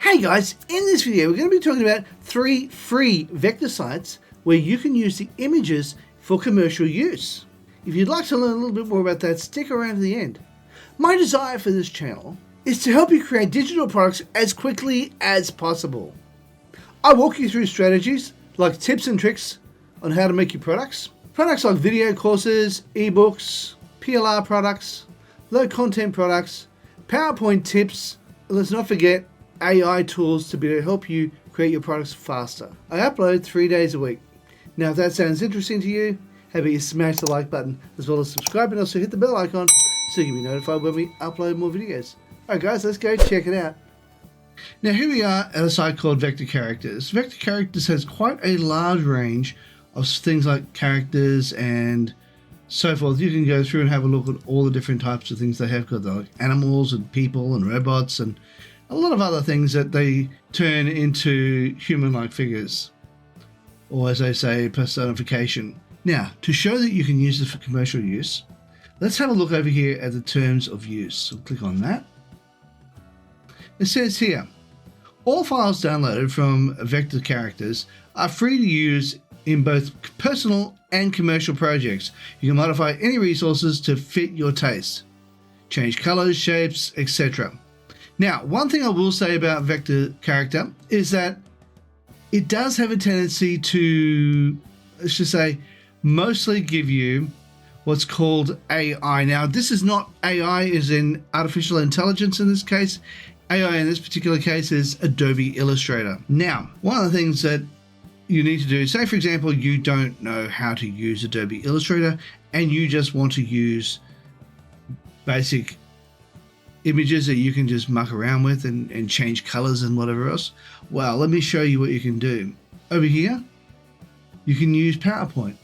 Hey guys, in this video we're going to be talking about 3 free vector sites where you can use the images for commercial use. If you'd like to learn a little bit more about that, stick around to the end. My desire for this channel is to help you create digital products as quickly as possible. I walk you through strategies like tips and tricks on how to make your products. Products like video courses, ebooks, PLR products, low content products, PowerPoint tips, and let's not forget AI tools to be able to help you create your products faster. I upload 3 days a week. Now if that sounds interesting to you, how about you smash the like button as well as subscribe and also hit the bell icon so you can be notified when we upload more videos. Alright guys, let's go check it out. Now here we are at a site called Vector Characters. Vector Characters has quite a large range of things like characters and so forth. You can go through and have a look at all the different types of things they have got, like animals and people and robots and a lot of other things that they turn into human-like figures, or as they say, personification. Now, to show that you can use this for commercial use, let's have a look over here at the terms of use. So click on that. It says here, all files downloaded from Vector Characters are free to use in both personal and commercial projects. You can modify any resources to fit your taste, change colors, shapes, etc. Now, one thing I will say about Vector Character is that it does have a tendency to, let's just say, mostly give you what's called AI. Now, this is not AI as in artificial intelligence in this case. AI in this particular case is Adobe Illustrator. Now, one of the things that you need to do, say for example, you don't know how to use Adobe Illustrator and you just want to use basic images that you can just muck around with and change colors and whatever else. Well, let me show you what you can do. Over here, you can use PowerPoint.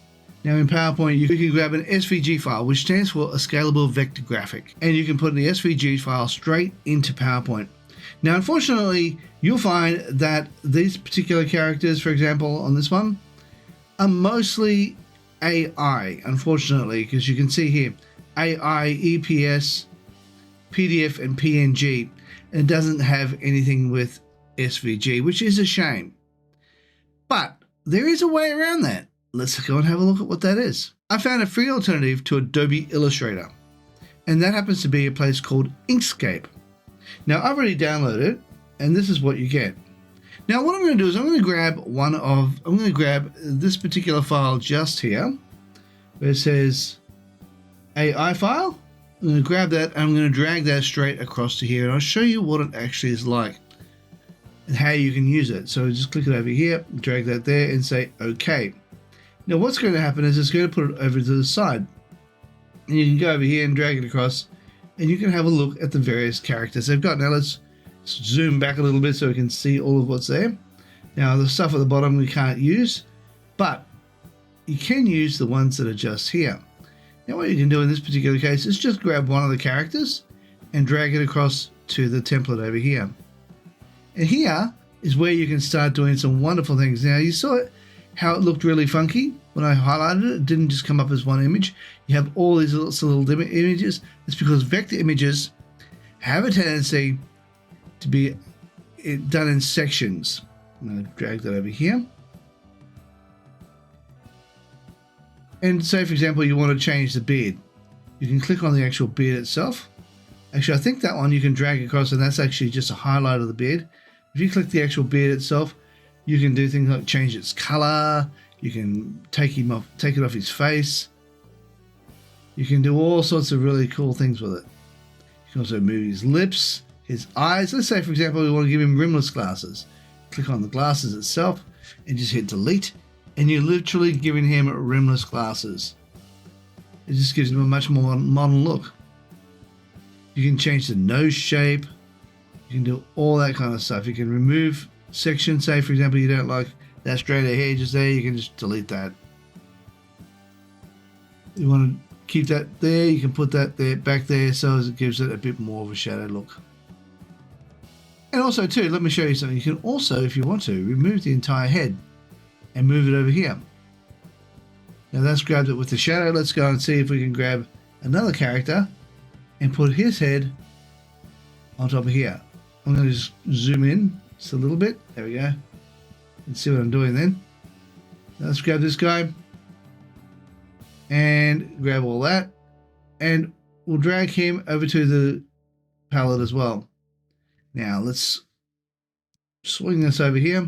Now in PowerPoint, you can grab an SVG file, which stands for a scalable vector graphic, and you can put the SVG file straight into PowerPoint. Now, unfortunately, you'll find that these particular characters, for example, on this one, are mostly AI, unfortunately, because you can see here, AI, EPS, PDF, and PNG, and it doesn't have anything with SVG, which is a shame. But there is a way around that. Let's go and have a look at what that is. I found a free alternative to Adobe Illustrator, and that happens to be a place called Inkscape. Now I've already downloaded it, and this is what you get. Now what I'm going to do is I'm going to grab this particular file just here, where it says AI file. I'm going to grab that and I'm going to drag that straight across to here, and I'll show you what it actually is like and how you can use it. So just click it over here, drag that there and say OK. Now what's going to happen is it's going to put it over to the side, and you can go over here and drag it across and you can have a look at the various characters they've got. Now let's zoom back a little bit so we can see all of what's there. Now the stuff at the bottom we can't use, but you can use the ones that are just here. Now what you can do in this particular case is just grab one of the characters and drag it across to the template over here. And here is where you can start doing some wonderful things. Now you saw it, how it looked really funky when I highlighted it. It didn't just come up as one image. You have all these little images. It's because vector images have a tendency to be done in sections. I'm going to drag that over here. And say, for example, you want to change the beard. You can click on the actual beard itself. Actually, I think that one you can drag across, and that's actually just a highlight of the beard. If you click the actual beard itself, you can do things like change its color. You can take it off his face. You can do all sorts of really cool things with it. You can also move his lips, his eyes. Let's say, for example, we want to give him rimless glasses. Click on the glasses itself and just hit delete. And you're literally giving him rimless glasses. It just gives him a much more modern look. You can change the nose shape. You can do all that kind of stuff. You can remove sections. Say, for example, you don't like that straight hair just there. You can just delete that. You want to keep that there. You can put that there, back there, so as it gives it a bit more of a shadow look. And also, too, let me show you something. You can also, if you want to, remove the entire head and move it over here. Now that's grabbed it with the shadow. Let's go and see if we can grab another character and put his head on top of here. I'm going to just zoom in Just a little bit. There we go. Let's see what I'm doing then. Now let's grab this guy and grab all that, and we'll drag him over to the palette as well. Now let's swing this over here,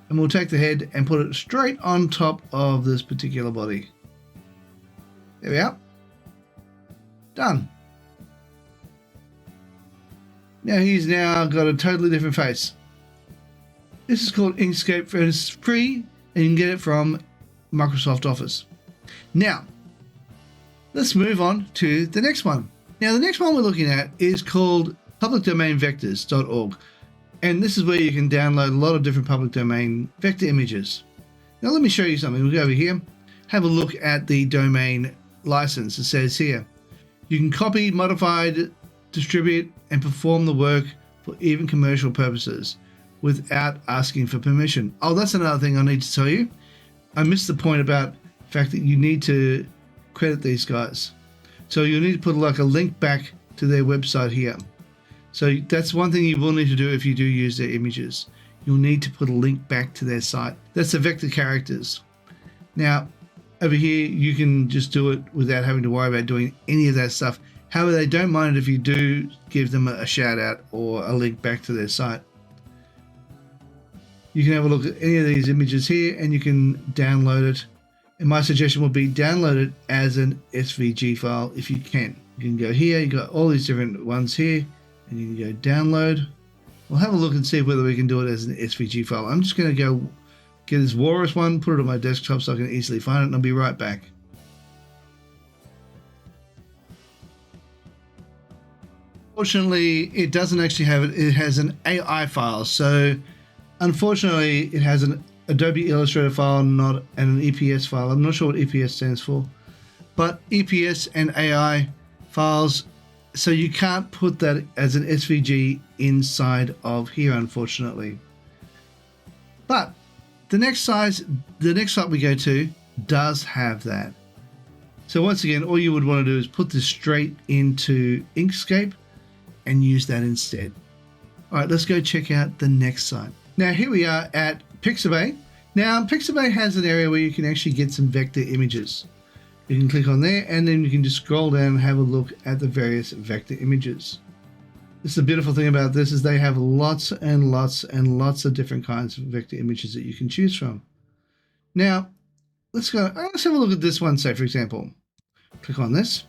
and we'll take the head and put it straight on top of this particular body. There we are. Done. Now he's now got a totally different face. This is called Inkscape, and it's free, and you can get it from Microsoft Office. Now, let's move on to the next one. Now, the next one we're looking at is called publicdomainvectors.org, and this is where you can download a lot of different public domain vector images. Now, let me show you something. We'll go over here, have a look at the domain license. It says here, you can copy, modify, distribute, and perform the work for even commercial purposes without asking for permission. Oh, that's another thing I need to tell you. I missed the point about the fact that you need to credit these guys. So you'll need to put like a link back to their website here. So that's one thing you will need to do if you do use their images. You'll need to put a link back to their site. That's the vector characters. Now, over here, you can just do it without having to worry about doing any of that stuff. However, they don't mind it if you do give them a shout out or a link back to their site. You can have a look at any of these images here, and you can download it. And my suggestion would be download it as an SVG file if you can. You can go here, you got all these different ones here, and you can go download. We'll have a look and see whether we can do it as an SVG file. I'm just going to go get this Walrus one, put it on my desktop so I can easily find it, and I'll be right back. Fortunately, it doesn't actually have it. It has an AI file. So unfortunately, it has an Adobe Illustrator file, not an EPS file. I'm not sure what EPS stands for, but EPS and AI files, so you can't put that as an SVG inside of here, unfortunately. But the next site we go to does have that. So once again, all you would want to do is put this straight into Inkscape and use that instead. All right, let's go check out the next site. Now here we are at Pixabay. Now Pixabay has an area where you can actually get some vector images. You can click on there, and then you can just scroll down and have a look at the various vector images. This is the beautiful thing about this, is they have lots and lots and lots of different kinds of vector images that you can choose from. Now let's have a look at this one. Say for example, click on this.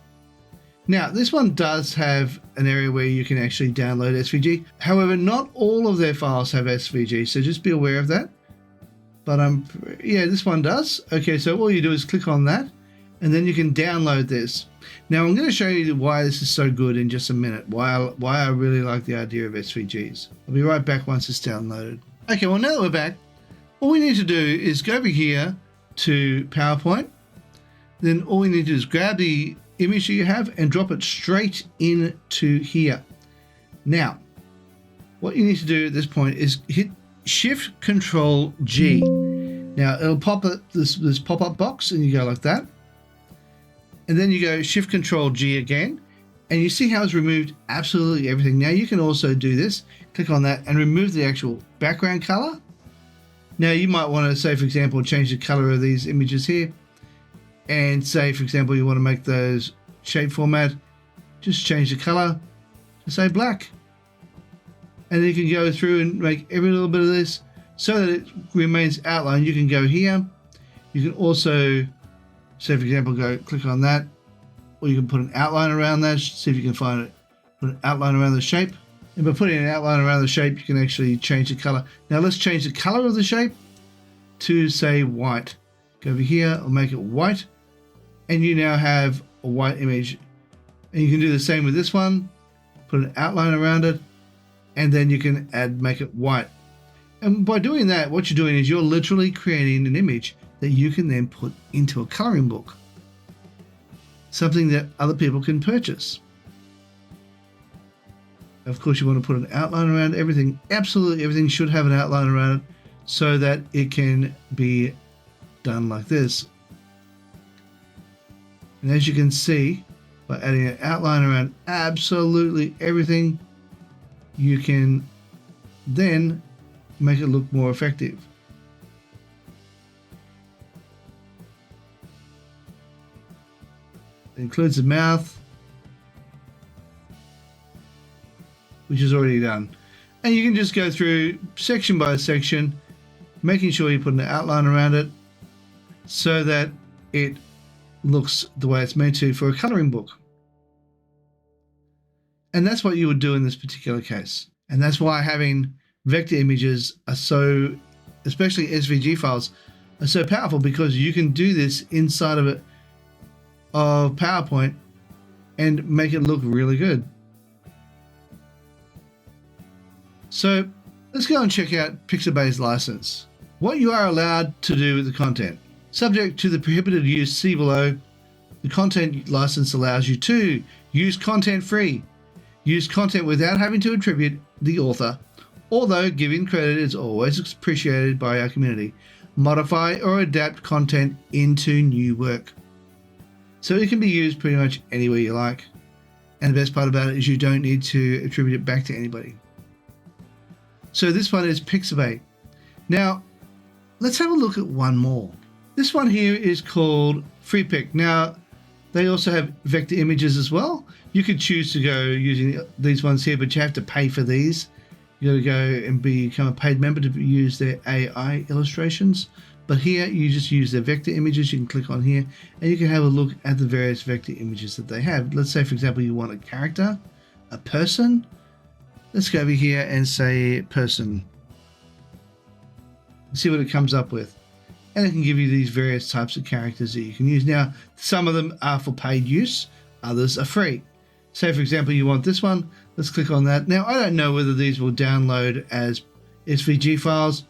Now, this one does have an area where you can actually download SVG. However, not all of their files have SVG, so just be aware of that. But yeah, this one does. Okay, so all you do is click on that, and then you can download this. Now, I'm going to show you why this is so good in just a minute, why I really like the idea of SVGs. I'll be right back once it's downloaded. Okay, well, now that we're back, all we need to do is go over here to PowerPoint. Then all we need to do is grab the image that you have and drop it straight into here. Now, what you need to do at this point is hit Shift Control G. Now it'll pop up this pop-up box, and you go like that, and then you go Shift Control G again, and you see how it's removed absolutely everything. Now you can also do this, click on that and remove the actual background color. Now you might want to, say for example, change the color of these images here, and say for example you want to make those shape format, just change the color to say black, and then you can go through and make every little bit of this so that it remains outlined. You can go here, you can also, say for example, go click on that, or you can put an outline around that. See if you can find it, put an outline around the shape, and by putting an outline around the shape you can actually change the color. Now let's change the color of the shape to say white. Go over here, I'll make it white, and you now have a white image. And you can do the same with this one, put an outline around it, and then you can make it white. And by doing that, what you're doing is you're literally creating an image that you can then put into a coloring book, something that other people can purchase. Of course, you want to put an outline around everything. Absolutely everything should have an outline around it so that it can be done like this. And as you can see, by adding an outline around absolutely everything, you can then make it look more effective. It includes the mouth, which is already done. And you can just go through section by section, making sure you put an outline around it so that it looks the way it's meant to for a coloring book. And that's what you would do in this particular case. And that's why having vector images are so, especially SVG files, are so powerful, because you can do this inside of PowerPoint and make it look really good. So let's go and check out 𝗣𝗶𝗰𝗁𝘁𝘂𝗋𝘆 license. What you are allowed to do with the content. Subject to the prohibited use see below, the content license allows you to use content free, use content without having to attribute the author, although giving credit is always appreciated by our community, modify or adapt content into new work. So it can be used pretty much anywhere you like. And the best part about it is you don't need to attribute it back to anybody. So this one is 𝗣𝗶𝗰𝗁𝘁𝘂𝗋𝘆. Now, let's have a look at one more. This one here is called 𝗲𝗡. Now, they also have vector images as well. You could choose to go using these ones here, but you have to pay for these. You got to go and become a paid member to use their AI illustrations. But here, you just use their vector images. You can click on here, and you can have a look at the various vector images that they have. Let's say, for example, you want a character, a person. Let's go over here and say person. See what it comes up with. And it can give you these various types of characters that you can use. Now, some of them are for paid use, others are free. Say, for example, you want this one. Let's click on that. Now, I don't know whether these will download as SVG files.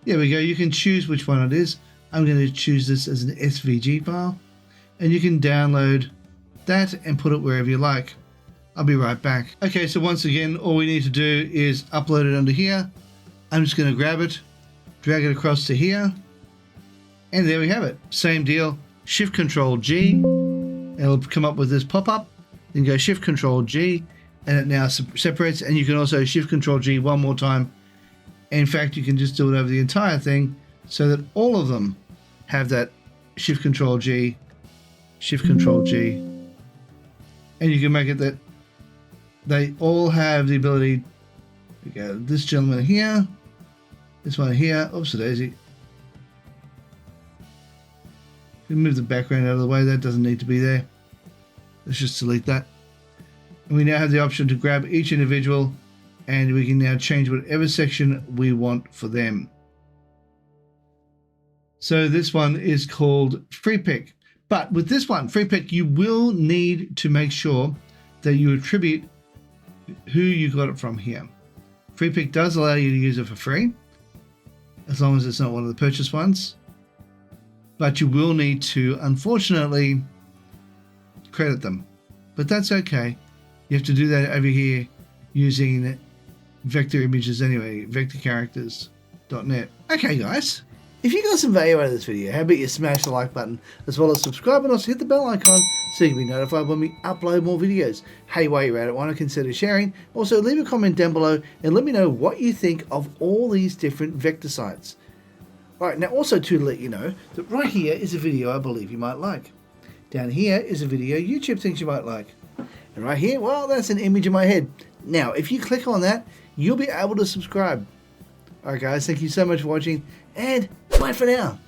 There we go. You can choose which one it is. I'm going to choose this as an SVG file. And you can download that and put it wherever you like. I'll be right back. Okay, so once again, all we need to do is upload it under here. I'm just going to grab it, drag it across to here. And there we have it. Same deal. Shift-Control-G. It'll come up with this pop-up. Then go Shift-Control-G. And it now separates. And you can also Shift-Control-G one more time. In fact, you can just do it over the entire thing so that all of them have that Shift-Control-G, Shift-Control-G. And you can make it that they all have the ability to go this gentleman here, this one here, oops-a-daisy. Move the background out of the way, that doesn't need to be there. Let's just delete that. And we now have the option to grab each individual, and we can now change whatever section we want for them. So this one is called 𝗲𝗡. But with this one, 𝗲𝗡, you will need to make sure that you attribute who you got it from here. 𝗲𝗡 does allow you to use it for free, as long as it's not one of the purchase ones. But you will need to, unfortunately, credit them. But that's okay. You have to do that over here using vector images anyway, vectorcharacters.net. Okay, guys. If you got some value out of this video, how about you smash the like button, as well as subscribe, and also hit the bell icon so you can be notified when we upload more videos. Hey, while you're at it, why not consider sharing? Also, leave a comment down below and let me know what you think of all these different vector sites. Alright, now also to let you know that right here is a video I believe you might like. Down here is a video YouTube thinks you might like. And right here, well, that's an image in my head. Now, if you click on that, you'll be able to subscribe. Alright guys, thank you so much for watching, and bye for now.